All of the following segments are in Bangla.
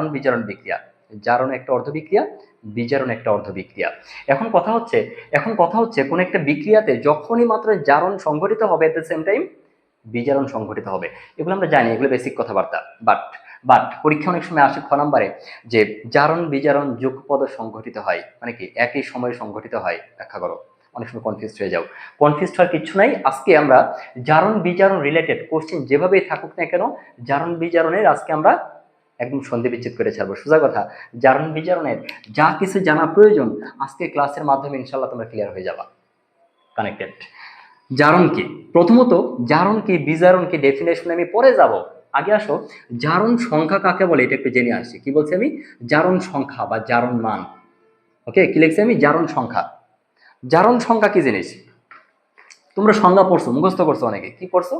জারণ বিজারণ বিক্রিয়া। জারণ একটা অর্ধ বিক্রিয়া, বিজারণ একটা অর্ধ বিক্রিয়া। এখন কথা হচ্ছে কোন একটা বিক্রিয়াতে যখনই মাত্র জারণ সংঘটিত হবে এট দ্য সেম টাইম বিজারণ সংঘটিত হবে। এগুলো আমরা জানি, এগুলো বেসিক কথাবার্তা। বাট বাট পরীক্ষা অনেক সময় আসে খ নাম্বারে যে জারণ বিজারণ যুগপদ সংঘটিত হয় মানে কি একই সময়ে সংঘটিত হয়, ব্যাখ্যা করো। অনেক সময় কনফিউজ হয়ে যাও। কনফিউজ হওয়ার কিছু নাই। আজকে আমরা জারণ বিজারণ রিলেটেড কোশ্চেন যেভাবেই থাকুক না কেন, জারণ বিজারণের আজকে আমরা একদম সন্ধি বিচ্ছেদ করে ছাড়বো। সোজা কথা, জারণ বিজারণের যা কিছু জানা প্রয়োজন আজকে ক্লাসের মাধ্যমে ইনশাল্লাহ তোমরা ক্লিয়ার হয়ে যাবা। কানেক্টেড। জারণ কি, প্রথমত জারণ কি বিজারণ কি ডেফিনেশনে আমি পরে যাব। আগে আসো জারণ সংখ্যা কাকে বলে এটা একটু জেনে আসি। কি বলছি আমি? জারণ সংখ্যা বা জারণ মান। ওকে, কি লিখছি আমি? জারণ সংখ্যা। জারণ সংখ্যা কি জিনিস তোমরা সংজ্ঞা পড়ছো, মুখস্থ করছো অনেকে। কি পড়ছো?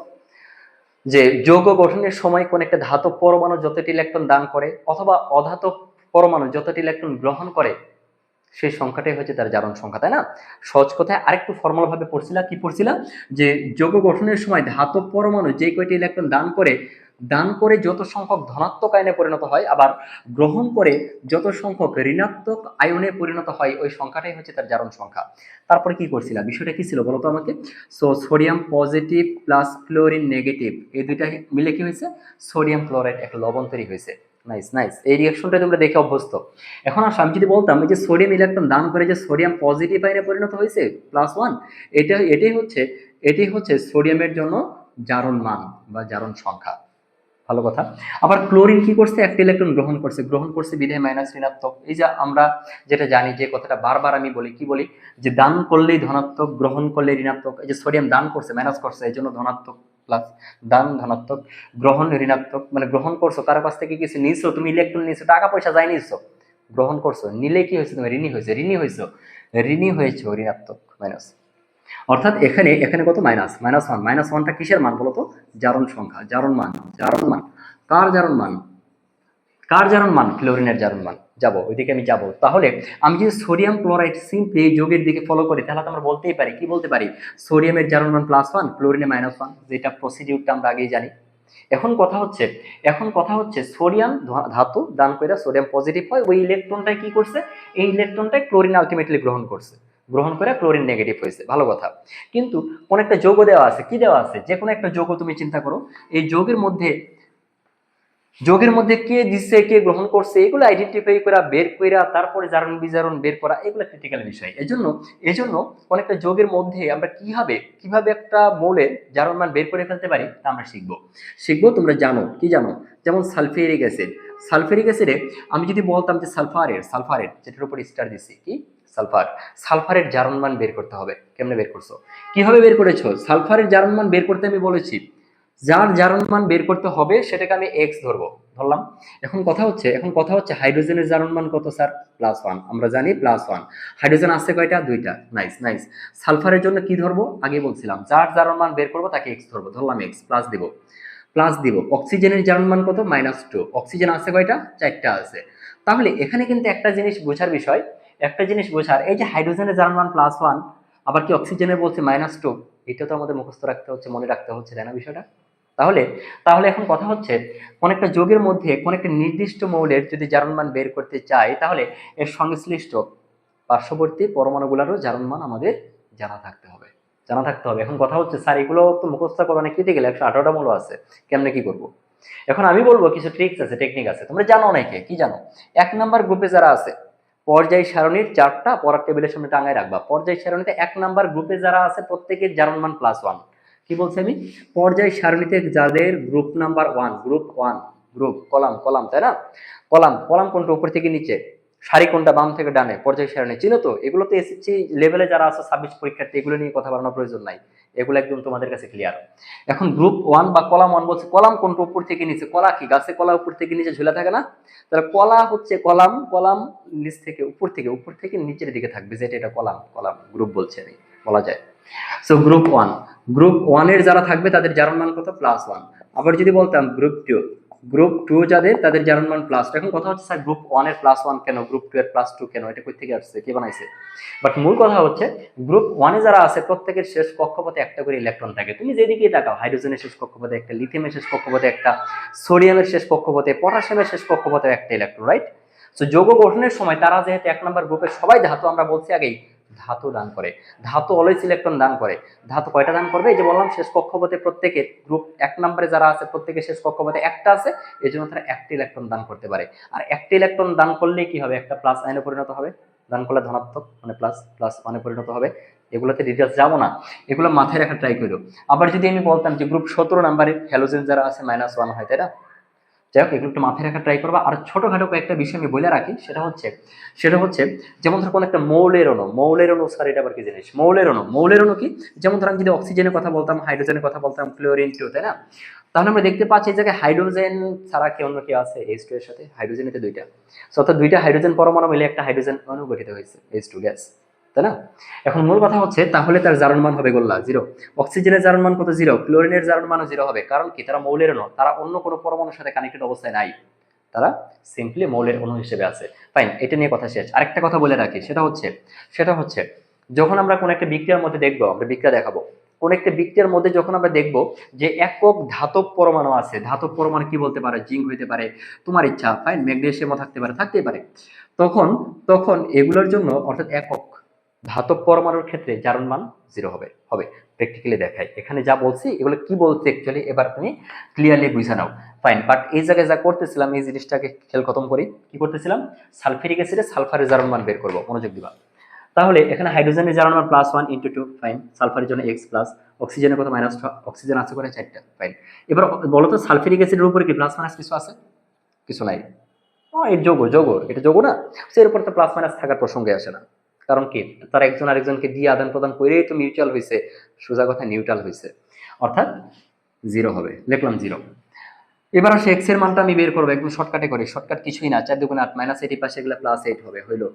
যে যৌগ গঠনের সময় কোন একটা ধাতব পরমাণু যতটি ইলেকট্রন দান করে অথবা অধাতব পরমাণু যতটি ইলেকট্রন গ্রহণ করে সেই সংখ্যাটাই হচ্ছে তার জারণ সংখ্যা, তাই না? সহজ কথায় আরেকটু ফর্মাল ভাবে পড়ছিলা, কি পড়ছিলা? যে যৌগ গঠনের সময় ধাতব পরমাণু যে কয়টি ইলেকট্রন দান করে যত সংখ্যক ধনাত্মক আয়নে পরিণত হয়, আবার গ্রহণ করে যত সংখ্যক ঋণাত্মক আয়নে পরিণত হয়, ওই সংখ্যাটাই হচ্ছে তার জারণ সংখ্যা। তারপরে কি করছিলা, বিষয়টা কি ছিল বলো তো আমাকে? So sodium positive plus chlorine negative, এই দুইটা মিলে কি হয়েছে? সোডিয়াম ক্লোরাইড একটা লবণ তৈরি হয়েছে। নাইস নাইস, এই রিঅ্যাকশনটা তোমরা দেখে অভ্যস্ত। এখন আর আমি যদি বলতাম যে সোডিয়াম ইলেকট্রন দান করে যে সোডিয়াম পজিটিভ আয়নে পরিণত হয়েছে +1, এটাই হচ্ছে সোডিয়ামের জন্য জারণ মান বা জারণ সংখ্যা। ভালো কথা। আবার ক্লোরিন কি করছে? একটা ইলেকট্রন গ্রহণ করছে বিধায় মাইনাস ঋণাত্মক। এই যে আমরা যেটা জানি, যে কথাটা বারবার আমি বলি, কি বলি? যে দান করলেই ধনাত্মক, গ্রহণ করলে ঋণাত্মক। এই যে সোডিয়াম দান করছে, মাইনাস করছে, এই জন্য ধনাত্মক প্লাস, দান ধনাত্মক, গ্রহণ ঋণাত্মক। মানে গ্রহণ করছো, কারো কাছ থেকে কিছু নিছো, তুমি ইলেকট্রন নিছো, টাকা পয়সা যাই নিছো, গ্রহণ করছো, নিলে কি হয়েছে? তুমি ঋণী হয়েছো, ঋণাত্মক মাইনাস। অর্থাৎ এখানে কত? -1। -1টা কিসের মান বলতো? জারণ সংখ্যা, জারণ মান। কার জারণ মান? ক্লোরিনের জারণ মান। যাবো ওইদিকে, আমি যাবো। তাহলে আমি যদি সোডিয়াম ক্লোরাইড সিম্পলি এই যৌগের দিকে ফলো করি, তাহলে তো আমরা বলতেই পারি, কি বলতে পারি? সোডিয়ামের জারণ মান +1, ক্লোরিনে -1, যেটা প্রসিডিউরটা আমরা আগেই জানি। এখন কথা হচ্ছে সোডিয়াম ধাতু দান করে সোডিয়াম পজিটিভ হয়, ওই ইলেকট্রনটাই কি করছে? এই ইলেকট্রনটাই ক্লোরিন আলটিমেটলি গ্রহণ করে ক্লোরিন নেগেটিভ হয়েছে। ভালো কথা। কিন্তু কোন একটা যৌগ দেওয়া আছে, কি দেওয়া আছে? যে কোনো একটা যৌগ তুমি চিন্তা করো, এই যৌগের মধ্যে কে দিচ্ছে, কে গ্রহণ করছে, এগুলো আইডেন্টিফাই করা, বের করা, তারপরে জারণ বিজারণ বের করা, এগুলো ক্রিটিক্যাল বিষয়। এজন্য কোন একটা যৌগের মধ্যে আমরা কিভাবে একটা মৌলের জারণ মান বের করে ফেলতে পারি তা আমরা শিখবো। তোমরা জানো, কি জানো? যেমন সালফিউরিক অ্যাসিডে আমি যদি বলতাম যে সালফারের যেটার উপর স্টার দিছি, কি? সালফারের জারণ মান বের করতে হবে। কেমনে বের করছো? কিভাবে বের করেছো? সালফারের জারণ মান বের করতে আমি বলেছি, যার জারণ মান বের করতে হবে সেটাকে আমি x ধরলাম। এখন কথা হচ্ছে হাইড্রোজেনের জারণ মান কত স্যার? +1। আমরা জানি +1। হাইড্রোজেন আছে কয়টা? 2টা। নাইস। সালফারের জন্য কি ধরবো? আগে বলছিলাম, যার জারণ মান বের করবো তাকে x ধরলাম, x প্লাস দিব। অক্সিজেনের জারণ মান কত? -2। অক্সিজেন আছে কয়টা? 4টা আছে। তাহলে এখানে কিন্তু একটা জিনিস বোঝার, এই যে হাইড্রোজেনের জারণ মান +1, আবার কি অক্সিজেনের বলছে -2, এটা তো আমাদের মুখস্থ রাখতে হচ্ছে, মনে রাখতে হচ্ছে, তাই না বিষয়টা? তাহলে এখন কথা হচ্ছে, কোন একটা যৌগের মধ্যে কোন একটা নির্দিষ্ট মৌলের যদি জারণ মান বের করতে চাই, তাহলে এর সংশ্লিষ্ট পার্শ্ববর্তী পরমাণুগুলোরও জারণ মান আমাদের জানা থাকতে হবে। এখন কথা হচ্ছে, স্যার এগুলো তো মুখস্থ করা অনেক ক্রিটিক্যাল, 118টা মৌল আছে, কেমনে কি করব? এখন আমি বলবো কিছু ট্রিক্স আছে, টেকনিক আছে। তোমরা জানো অনেকে, কি জানো? 1 নাম্বার গ্রুপে যারা আছে, পর্যায় সারণীর চার্টটা পড়ার টেবিলের সামনে টাঙায় রাখবা। পর্যায় সারণীতে 1 নাম্বার গ্রুপে যারা আছে প্রত্যেকের জারণ মান +1। কি বলছি আমি? পর্যায় সারণীতে যাদের গ্রুপ নাম্বার 1, গ্রুপ কলাম, তাই না? কলাম কোনটা, উপর থেকে নিচে? সারি কোনটা, বাম থেকে ডানে? পর্যায় সারণী চিনো তো? এগুলো তো এসএসসি লেভেলে যারা আছে 26 পরীক্ষার্থী, এগুলো নিয়ে কথা বাড়ানোর প্রয়োজন নাই, এগুলো একদম তোমাদের কাছে ক্লিয়ার। এখন গ্রুপ 1 বা কলাম 1 বলছে, কলাম কোনটা উপর থেকে নিচে? কলা কি গাছে কলা উপর থেকে নিচে ঝুলে থাকে না? তাহলে কলা হচ্ছে কলাম নিচ থেকে উপর থেকে নিচের দিকে থাকবে, যেটা এটা কলাম গ্রুপ বলছে আমি, বলা যায়। সো গ্রুপ 1 এর যারা থাকবে তাদের জারণ মান কত? +1। আবার যদি বলতাম গ্রুপ গ্রুপ 2 যাদের তাদের জারণ মান +2। এখন কথা হচ্ছে স্যার গ্রুপ 1 এর +1 কেন, গ্রুপ 2 এর +2 কেন, এটা কই থেকে আসছে, কে বানাইছে? বাট মূল কথা হচ্ছে গ্রুপ 1 এ যারা আছে প্রত্যেকের শেষ কক্ষপথে একটা করে ইলেকট্রন থাকে। তুমি যেদিকেই তাকাও, হাইড্রোজেনের শেষ কক্ষপথে একটা, লিথিয়ামের শেষ কক্ষপথে একটা, সোডিয়ামের শেষ কক্ষপথে, পটাশিয়ামের শেষ কক্ষপথে একটা ইলেকট্রন, রাইট? সো যৌগ গঠনের সময় তারা যেহেতু 1 নম্বর গ্রুপের সবাই ধাতু, আমরা বলছি আগেই ধাতু দান করে, ধাতু অলওয়েজ ইলেকট্রন দান করে। ধাতু কয়টা দান করবে? এই যে বললাম শেষ কক্ষপথে প্রত্যেকের, গ্রুপ 1 নম্বরে যারা আছে প্রত্যেকের শেষ কক্ষপথে একটা আছে, এই জন্য তারা একটা ইলেকট্রন দান করতে পারে। আর একটা ইলেকট্রন দান করলে কি হবে? একটা প্লাস আয়নে পরিণত হবে, দান করলে ধনাত্মক মানে প্লাস প্লাস মানে পরিণত হবে। এগুলোতে ডিটেলস যাবো না, এগুলো মাথায় রাখা ট্রাই করো। আবার যদি আমি বলতাম যে গ্রুপ 17 নম্বরের হ্যালোজেন যারা আছে -1 হয়, তাই না? যাই হোক, এগুলো একটু মাথায় রাখা ট্রাই করবা। আর ছোটখাটো কয়েকটা বিষয় আমি বলে রাখি, সেটা হচ্ছে যেমন ধর কোনো একটা মৌলের অণু স্যার, এটা আবার কি জিনিস? মৌলের অণু কি? যেমন ধর আমি যদি অক্সিজেনের কথা বলতাম, হাইড্রোজেনের কথা বলতাম, ক্লোরিন 2, তাই না? তাহলে আমরা দেখতে পাচ্ছি এই জায়গায় হাইড্রোজেন ছাড়া কি অন্য কি আছে? H2 এর সাথে হাইড্রোজেনেতে দুইটা, অর্থাৎ দুইটা হাইড্রোজেন পরমাণু মিলে একটা হাইড্রোজেন অণু গঠিত হয়েছে, H2 গ্যাস, তাই না? এখন মূল কথা হচ্ছে তাহলে তার জারণ মান হবে গোল্লা 0। অক্সিজেনের জারণ মান কত? 0। ক্লোরিনের জারণ মানও 0 হবে। কারণ কি? তারা মৌলের অণু, তারা অন্য কোনো পরমাণুর সাথে কানেক্টেড অবস্থায় নাই, তারা সিম্পলি মৌলের অণু হিসেবে আছে। ফাইন, এটা নিয়ে কথা শেষ। আরেকটা কথা বলে রাখি, সেটা হচ্ছে যখন আমরা কোন একটা বিক্রিয়ার মধ্যে দেখবো, আমরা বিক্রিয়া দেখাবো, কোন একটা বিক্রিয়ার মধ্যে যখন আমরা দেখবো যে একক ধাতব পরমাণু আছে, ধাতব পরমাণু কি বলতে পারে? জিঙ্ক হইতে পারে, তোমার ইচ্ছা, ফাইন, ম্যাগনেসিয়ামও থাকতেই পারে। তখন তখন এগুলোর জন্য, অর্থাৎ একক ধাতব পরমাণুর ক্ষেত্রে জারণ মান 0 হবে। প্র্যাকটিক্যালি দেখাই, এখানে যা বলছি এগুলো কি বলছে অ্যাকচুয়ালি এবার তুমি ক্লিয়ারলি বুঝে নাও। ফাইন, বাট এই জায়গায় যা করতেছিলাম, এই জিনিসটাকে খেয়াল খতম করি। কি করতেছিলাম? সালফিউরিক অ্যাসিডে সালফারের জারণ মান বের করবো, মনোযোগ দিবা। তাহলে এখানে হাইড্রোজেনের জারণ মান +1 × 2, ফাইন। সালফারের জন্য X প্লাস, অক্সিজেনের কত? -2, অক্সিজেন আছে করে 4টা, ফাইন। এবার বলো তো সালফিউরিক অ্যাসিডের উপরে কি প্লাস মাইনাস কিছু আছে? কিছু নাই। এর যৌগ এটা যৌগ না, এর উপর তো প্লাস মাইনাস থাকার প্রসঙ্গে আসে না। কারণ কি? তারা একজন আরেকজনকে দিয়ে আদান প্রদান করেই তো মিউচুয়াল হয়েছে, সোজা কথা নিউট্রাল হয়েছে, অর্থাৎ 0 হবে। লিখলাম 0। এবার আসে এক্স এর মানটা আমি বের করবো, একদম শর্টকাটে করি। শর্টকাট কিছুই না, 4 × 8 -8, এই পাশে গেলে +8 হবে, হইলো।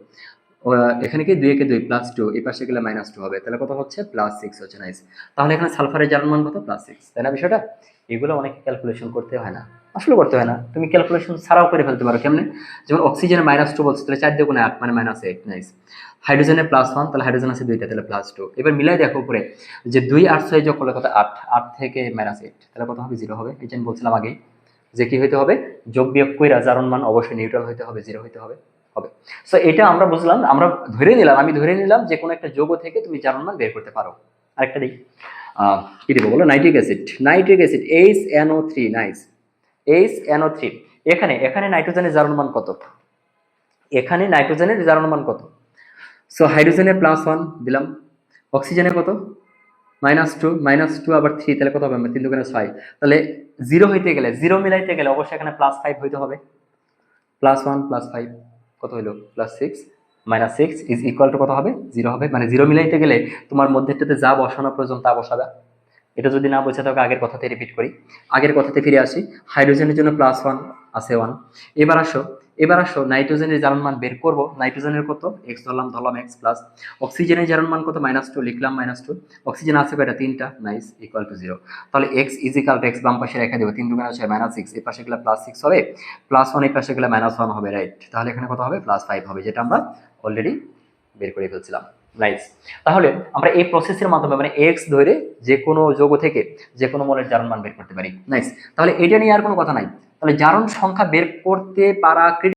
এখানে কি 2 × 2 +2, এই পাশে গেলে -2 হবে, তাহলে কত হচ্ছে? +6 হচ্ছে। নাইস। তাহলে এখানে সালফারের জারণ মান কত? +6, তাই না? বিষয়টা এগুলো অনেকে ক্যালকুলেশন করতে হয় না, আসলে করতে হয় না, তুমি ক্যালকুলেশন ছাড়াও করে ফেলতে পারো। কেমনে? যেমন অক্সিজেনের -2 বলছে, তাহলে 4 × 8 মানে -8, নাইস। হাইড্রোজেনের +1, তাহলে হাইড্রোজেন আছে 2টা, তাহলে +2। এবার মিলাই দেখো উপরে যে 2 8 6 যোগ করলে কত? 8, 8 থেকে -8, তাহলে কত হবে? 0 হবে। এই যে আমি বলছিলাম আগে যে কি হইতে হবে, যোগ বিয়োগ কইরা জারণ মান অবশ্যই নিউট্রাল হইতে হবে, 0 হইতে হবে। সো এটা আমরা বুঝলাম, আমি ধরে নিলাম যে কোনো একটা যৌগ থেকে তুমি জারণ মান বের করতে পারো। আরেকটা দিই, কি দিব বলো? Nitric acid HNO3, nice. HNO3, এখানে নাইট্রোজেনের জারণ মান কত? সো হাইড্রোজেনের +1 দিলাম, অক্সিজেনের কত? -2 আবার 3, তাহলে কত হবে? 3 × 6, তাহলে 0 হইতে গেলে, 0 মিলাইতে গেলে অবশ্যই এখানে +5 হইতে হবে। +1 +5 কত হইলো? +6, -6 ইজ ইকুয়াল টু কত হবে? 0 হবে। মানে 0 মিলাইতে গেলে তোমার মধ্যেটাতে যা বসানো প্রয়োজন তা বসাবে। এটা যদি না বোঝা থাকে আগের কথাতে রিপিট করি, আগের কথাতে ফিরে আসি। হাইড্রোজেনের জন্য +1 আছে 1। এবার আসো নাইট্রোজেনের জারণ মান বের করব। নাইট্রোজেনের কত? X ধরলাম X প্লাস। অক্সিজেনের জারণ মান কত? -2 লিখলাম -2। অক্সিজেন আছে কয়টা? 3টা, নাইস, ইকুয়াল টু 0। তাহলে X ইজিক্যাল টু X বাম পাশে রেখে দেবো, 3 × 6 -6, এই পাশে গেলে +6 হবে, +1 এই পাশে গেলে -1 হবে, রাইট? তাহলে এখানে কত হবে? +5 হবে, যেটা আমরা অলরেডি বের করে ফেলছিলাম। নাইস। তাহলে আমরা এই প্রসেসের মাধ্যমে মানে X ধরে যে কোনো যৌগ থেকে যে কোনো মৌলের জারণ মান বের করতে পারি। নাইস। তাহলে এটা নিয়ে আর কোনো কথা নাই। তাহলে জারণ সংখ্যা বের করতে পারা